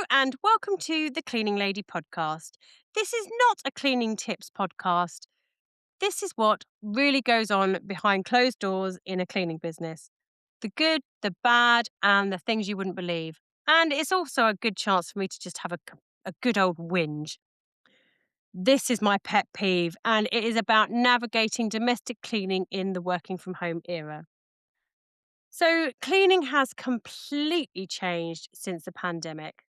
and welcome to the Cleaning Lady podcast. This is not a cleaning tips podcast. This is what really goes on behind closed doors in a cleaning business, the good, the bad, and the things you wouldn't believe. And it's also a good chance for me to just have a good old whinge. This is my pet peeve, and it is about navigating domestic cleaning in the working from home era. So, cleaning has completely changed since the pandemic.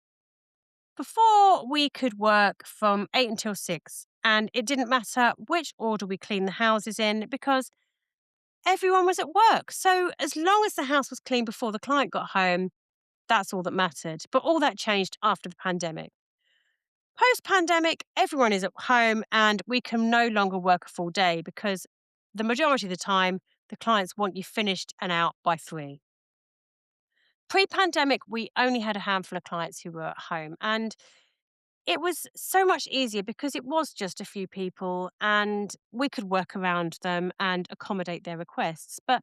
Before, we could work from 8 until 6, and it didn't matter which order we cleaned the houses in because everyone was at work. So, as long as the house was clean before the client got home, that's all that mattered. But all that changed after the pandemic. Post pandemic, everyone is at home and we can no longer work a full day because the majority of the time, the clients want you finished and out by 3. Pre pandemic, we only had a handful of clients who were at home, and it was so much easier because it was just a few people and we could work around them and accommodate their requests. But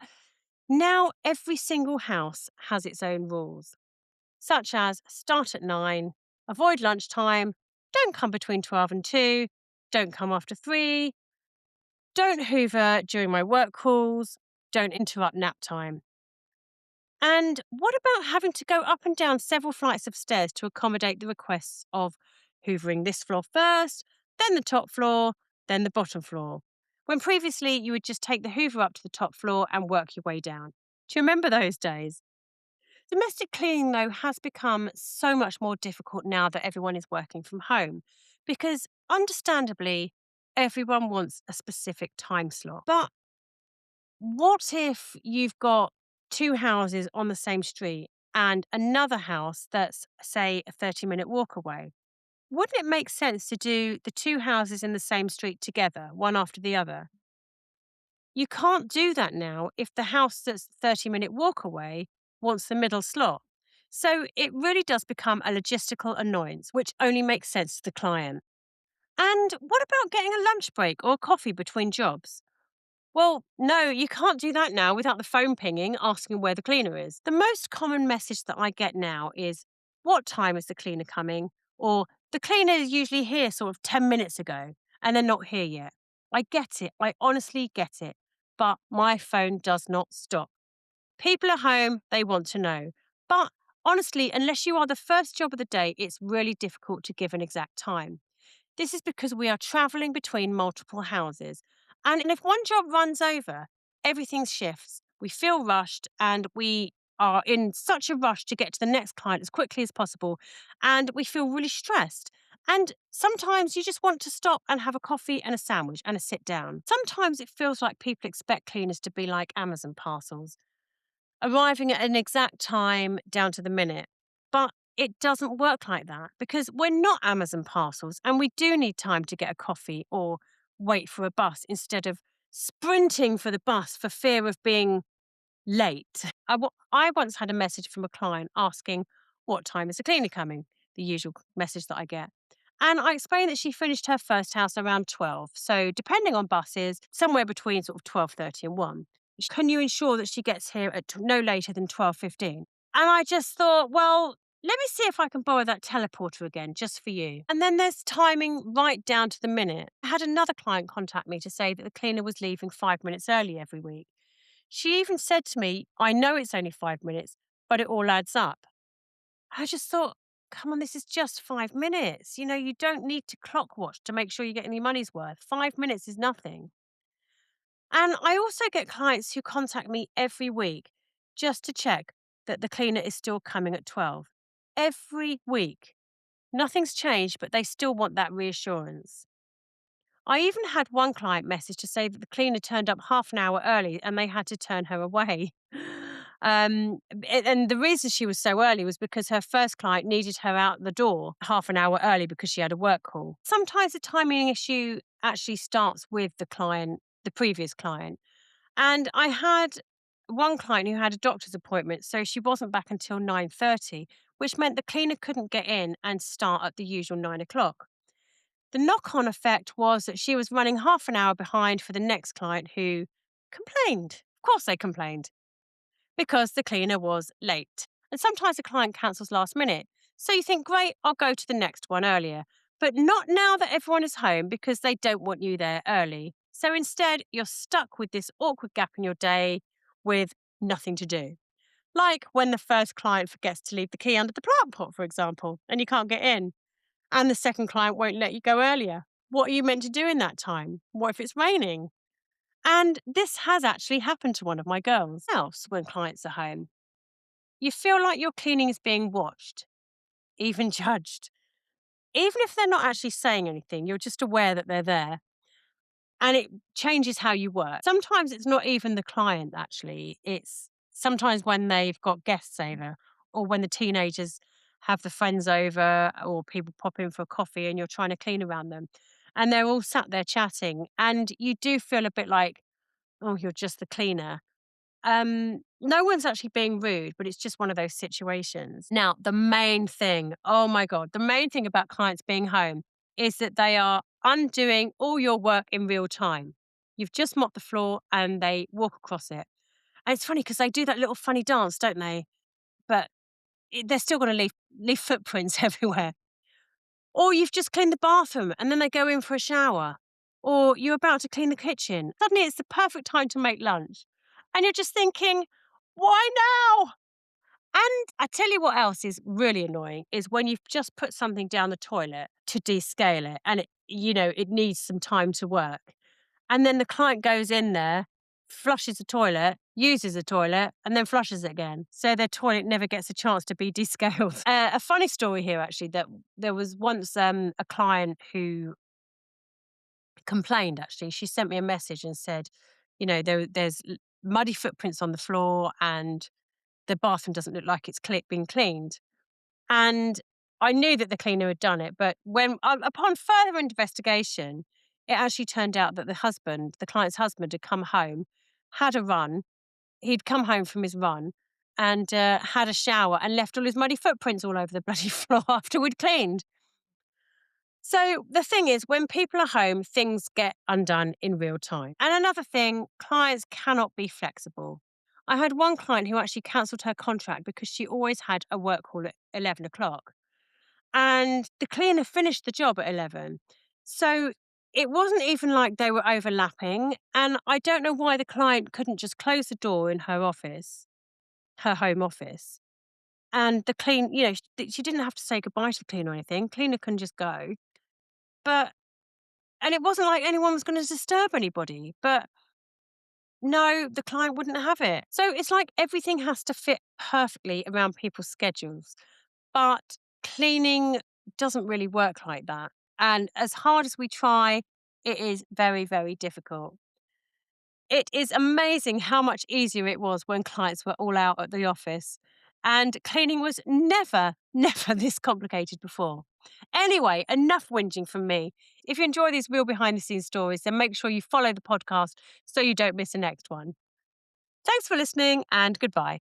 now every single house has its own rules, such as start at 9, avoid lunchtime, don't come between 12 and 2, don't come after 3, don't hoover during my work calls, don't interrupt nap time. And what about having to go up and down several flights of stairs to accommodate the requests of hoovering this floor first, then the top floor, then the bottom floor? When previously you would just take the hoover up to the top floor and work your way down. Do you remember those days? Domestic cleaning, though, has become so much more difficult now that everyone is working from home because, understandably, everyone wants a specific time slot. But what if you've got 2 houses on the same street and another house that's, say, a 30-minute walk away? Wouldn't it make sense to do the 2 houses in the same street together, one after the other? You can't do that now if the house that's 30-minute walk away wants the middle slot. So it really does become a logistical annoyance, which only makes sense to the client. And what about getting a lunch break or coffee between jobs? Well, no, you can't do that now without the phone pinging asking where the cleaner is. The most common message that I get now is, "What time is the cleaner coming?" Or, "The cleaner is usually here sort of 10 minutes ago and they're not here yet." I get it. I honestly get it. But my phone does not stop. People are home, they want to know. But honestly, unless you are the first job of the day, it's really difficult to give an exact time. This is because we are travelling between multiple houses. And if one job runs over, everything shifts. We feel rushed and we are in such a rush to get to the next client as quickly as possible. And we feel really stressed. And sometimes you just want to stop and have a coffee and a sandwich and a sit down. Sometimes it feels like people expect cleaners to be like Amazon parcels, arriving at an exact time down to the minute. But it doesn't work like that because we're not Amazon parcels and we do need time to get a coffee or wait for a bus instead of sprinting for the bus for fear of being late. I once had a message from a client asking, "What time is the cleaner coming?" The usual message that I get. And I explained that she finished her first house around 12. So depending on buses, somewhere between sort of 12:30 and 1. Can you ensure that she gets here at no later than 12:15? And I just thought, well, let me see if I can borrow that teleporter again just for you. And then there's timing right down to the minute. I had another client contact me to say that the cleaner was leaving 5 minutes early every week. She even said to me, "I know it's only 5 minutes, but it all adds up." I just thought, come on, this is just 5 minutes. You don't need to clock watch to make sure you're getting your money's worth. 5 minutes is nothing. And I also get clients who contact me every week just to check that the cleaner is still coming at 12. Every week. Nothing's changed, but they still want that reassurance. I even had one client message to say that the cleaner turned up half an hour early and they had to turn her away. And the reason she was so early was because her first client needed her out the door half an hour early because she had a work call. Sometimes the timing issue actually starts with the client, the previous client. And I had one client who had a doctor's appointment, so she wasn't back until 9:30, which meant the cleaner couldn't get in and start at the usual 9 o'clock. The knock on effect was that she was running half an hour behind for the next client who complained. Of course, they complained because the cleaner was late. And sometimes the client cancels last minute. So you think, great, I'll go to the next one earlier. But not now that everyone is home because they don't want you there early. So instead, you're stuck with this awkward gap in your day with nothing to do. Like when the first client forgets to leave the key under the plant pot, for example, and you can't get in, and the second client won't let you go earlier. What are you meant to do in that time? What if it's raining? And this has actually happened to one of my girls. Else, when clients are home, you feel like your cleaning is being watched, even judged. Even if they're not actually saying anything, you're just aware that they're there. And it changes how you work. Sometimes it's not even the client, actually. It's sometimes when they've got guests over or when the teenagers have the friends over or people pop in for coffee and you're trying to clean around them. And they're all sat there chatting. And you do feel a bit like, oh, you're just the cleaner. No one's actually being rude, but it's just one of those situations. Now, the main thing, oh my God, the main thing about clients being home is that they are undoing all your work in real time. You've just mopped the floor and they walk across it. And it's funny because they do that little funny dance, don't they? But they're still going to leave footprints everywhere. Or you've just cleaned the bathroom and then they go in for a shower. Or you're about to clean the kitchen. Suddenly it's the perfect time to make lunch. And you're just thinking, why now? And I tell you what else is really annoying is when you've just put something down the toilet to descale it and it needs some time to work. And then the client goes in there, flushes the toilet, uses the toilet, and then flushes it again. So their toilet never gets a chance to be descaled. A funny story here, actually, that there was once a client who complained, actually. She sent me a message and said, there's muddy footprints on the floor and the bathroom doesn't look like it's been cleaned. And I knew that the cleaner had done it, but upon further investigation, it actually turned out that the client's husband, had come home, had a run. He'd come home from his run and had a shower and left all his muddy footprints all over the bloody floor after we'd cleaned. So the thing is, when people are home, things get undone in real time. And another thing, clients cannot be flexible. I had one client who actually cancelled her contract because she always had a work call at 11 o'clock. And the cleaner finished the job at 11. So it wasn't even like they were overlapping. And I don't know why the client couldn't just close the door in her office, her home office. And she didn't have to say goodbye to the cleaner or anything. Cleaner can just go. But And it wasn't like anyone was gonna disturb anybody, but no, the client wouldn't have it. So it's like everything has to fit perfectly around people's schedules, but cleaning doesn't really work like that. And as hard as we try, it is very, very difficult. It is amazing how much easier it was when clients were all out at the office. And cleaning was never, never this complicated before. Anyway, enough whinging from me. If you enjoy these real behind the scenes stories, then make sure you follow the podcast so you don't miss the next one. Thanks for listening and goodbye.